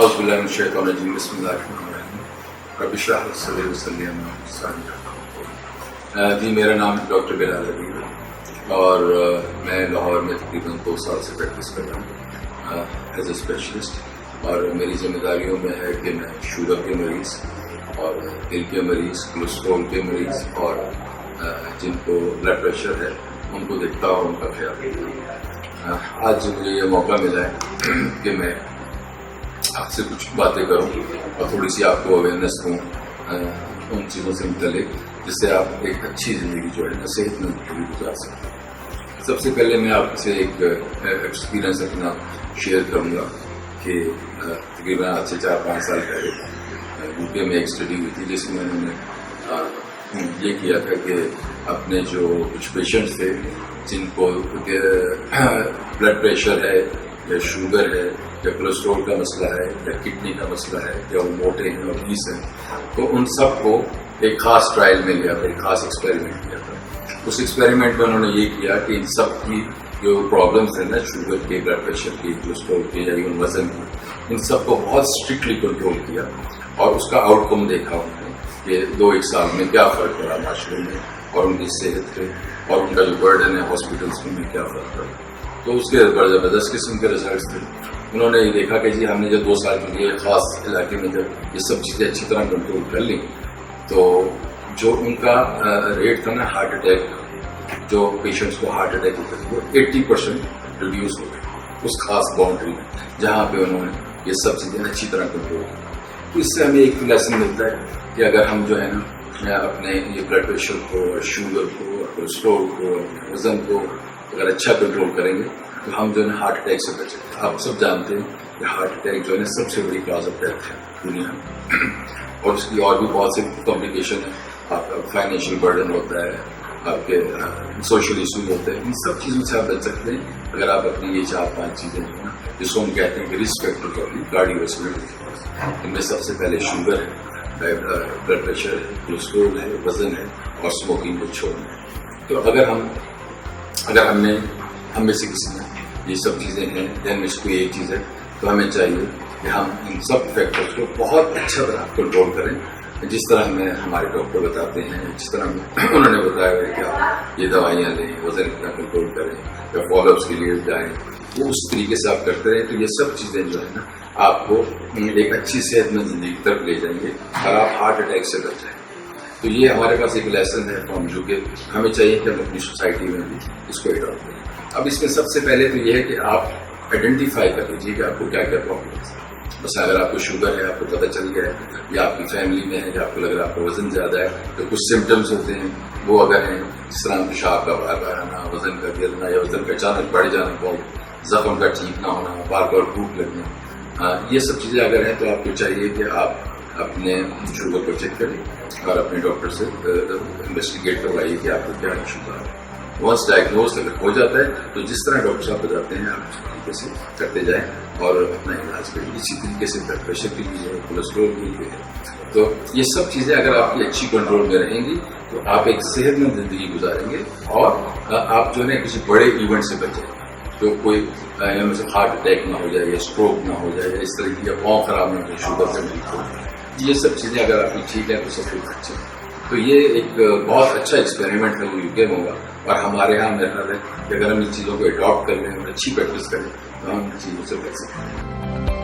اعوذ باللہ من الشیطان الرجیم بسم اللہ الرحمن الرحیم رب اشرح لی صدری ویسر لی امری جی میرا نام ڈاکٹر بلال حبیب ہے اور میں لاہور میں تقریباً 2 سال سے پریکٹس کر رہا ہوں ایز اے اسپیشلسٹ، اور میری ذمہ داریوں میں ہے کہ میں شوگر کے مریض اور دل کے مریض، کولیسٹرول کے مریض اور جن کو بلڈ پریشر ہے ان کو دیکھتا ہوں، ان کا خیال رکھتا ہوں۔ آج مجھے یہ موقع ملا ہے کہ میں آپ سے کچھ باتیں کروں اور تھوڑی سی آپ کو اویئرنیس دوں ان چیزوں سے متعلق، جس سے آپ ایک اچھی زندگی جو ہے نا صحت مند زندگی گزار سکتے ہیں۔ سب سے پہلے میں آپ سے ایک ایکسپیرئنس اپنا شیئر کروں گا کہ تقریباً آج سے 4-5 سال پہلے UK میں ایک اسٹڈی ہوئی تھی جس میں انہوں نے یہ کیا تھا کہ اپنے جو کچھ پیشنٹس تھے جن کو بلڈ پریشر ہے یا شوگر ہے یا کولیسٹرول کا مسئلہ ہے یا کڈنی کا مسئلہ ہے یا وہ موٹے ہیں اور obese ہیں، تو ان سب کو ایک خاص ٹرائل میں لیا تھا، ایک خاص ایکسپیریمنٹ کیا تھا۔ اس ایکسپیریمنٹ میں انہوں نے یہ کیا کہ ان سب کی جو پرابلمس ہیں نا، شوگر کے، بلڈ پریشر کی، کولیسٹرول کے یا ایون وزن کی، ان سب کو بہت اسٹرکٹلی کنٹرول کیا اور اس کا آؤٹ کم دیکھا انہوں نے کہ 2-1 سال میں کیا فرق پڑا معاشرے میں اور ان کی صحت پہ اور ان کا جو برڈن ہے ہاسپٹلس میں کیا فرق پڑا۔ تو اس کے بڑے زبردست قسم کے ریزلٹس تھے۔ انہوں نے یہ دیکھا کہ جی ہم نے جب 2 سال کے لیے خاص علاقے میں جب یہ سب چیزیں اچھی طرح کنٹرول کر لیں تو جو ان کا ریٹ تھا نا ہارٹ اٹیک، جو پیشنٹس کو ہارٹ اٹیک ہوتا ہے وہ 80% ریڈیوس ہو گئے اس خاص باؤنڈری میں جہاں پہ انہوں نے یہ سب چیزیں اچھی طرح کنٹرول کی۔ اس سے ہمیں ایک لیسن ملتا ہے کہ اگر ہم جو ہے نا اپنے یہ بلڈ پریشر کو، شوگر کو، کولیسٹرول کو، وزن کو اگر اچھا کنٹرول کریں گے تو ہم جو ہے ہارٹ اٹیک سے بچیں گے۔ آپ سب جانتے ہیں کہ ہارٹ اٹیک جو ہے سب سے بڑی کاز آف ڈیتھ ہے دنیا میں، اور اس کی اور بھی بہت سی کمپلیکیشن ہے۔ آپ کا فائنینشیل برڈن ہوتا ہے، آپ کے سوشل ایشوز ہوتے ہیں، ان سب چیزوں سے آپ بچ سکتے ہیں اگر آپ اپنی یہ 4-5 چیزیں جو ہے نا جس کو ہم کہتے ہیں کہ رسک فیکٹر ہوتی ہے کارڈیوواسکولر، ان میں سب سے پہلے شوگر ہے، بلڈ پریشر ہے، کولیسٹرول ہے، وزن ہے اور اسموکنگ کو چھوڑنا ہے۔ تو اگر ہم میں سے کسی نے یہ سب چیزیں ہیں، دین میں کوئی ایک چیز ہے تو ہمیں چاہیے کہ ہم ان سب فیکٹرز کو بہت اچھا طرح کنٹرول کریں، جس طرح ہمیں ہمارے ڈاکٹر بتاتے ہیں، جس طرح انہوں نے بتایا ہے کہ آپ یہ دوائیاں لیں، وزن کتنا کنٹرول کریں یا فالو اپس کے لیے جائیں، وہ اس طریقے سے آپ کرتے رہیں تو یہ سب چیزیں جو ہے نا آپ کو ایک اچھی صحت مند زندگی کی طرف لے جائیں گے اور آپ ہارٹ اٹیک سے بچ جائیں۔ تو یہ ہمارے پاس ایک لیسن ہے فرام جو کہ ہمیں چاہیے کہ ہم اپنی سوسائٹی میں بھی اس کو اڈاپٹ کریں۔ اب اس میں سب سے پہلے تو یہ ہے کہ آپ آئیڈینٹیفائی کر لیجیے کہ آپ کو کیا کیا پرابلمس ہیں۔ بس اگر آپ کو شوگر ہے، آپ کو پتہ چل گیا ہے، یا آپ کی فیملی میں ہے، یا آپ کو لگ رہا ہے آپ کا وزن زیادہ ہے، تو کچھ سمٹمس ہوتے ہیں وہ اگر ہیں جس طرح پیشاب کا بار بار آنا، وزن کا گرنا یا وزن کا اچانک بڑھ جانا، بہت زخم کا ٹھیک نہ ہونا، بار بار بھوک لگنا، یہ سب چیزیں اگر ہیں تو آپ کو چاہیے کہ آپ اپنے شوگر کو چیک کریں اور اپنے ڈاکٹر سے انویسٹیگیٹ کروائیے کہ آپ کو کیا ایشو ہے۔ ونس ڈائگنوز اگر ہو جاتا ہے تو جس طرح ڈاکٹر صاحب بتاتے ہیں آپ اس طریقے سے کرتے جائیں اور اپنا علاج کریں۔ اسی طریقے سے بلڈ پریشر کے لیے، کولیسٹرول کے لیے، تو یہ سب چیزیں اگر آپ کی اچھی کنٹرول میں رہیں گی تو آپ ایک صحت مند زندگی گزاریں گے اور آپ جو ہے کسی بڑے ایونٹ سے بچیں گے، تو کوئی ہارٹ اٹیک نہ ہو جائے یا اسٹروک نہ ہو جائے یا اس طرح کی پاؤں خراب نہ ہو، شوگر سے مریض ہو جائے، یہ سب چیزیں اگر آپ کی ٹھیک ہے تو سب کچھ اچھا ہے۔ تو یہ ایک بہت اچھا ایکسپیریمنٹ ہے وہ UK میں ہوگا، اور ہمارے یہاں میرا خیال ہے کہ اگر ہم ان چیزوں کو اڈاپٹ کر لیں اور اچھی پریکٹس کریں تو ہم ان چیزوں سے بچ سکتے ہیں۔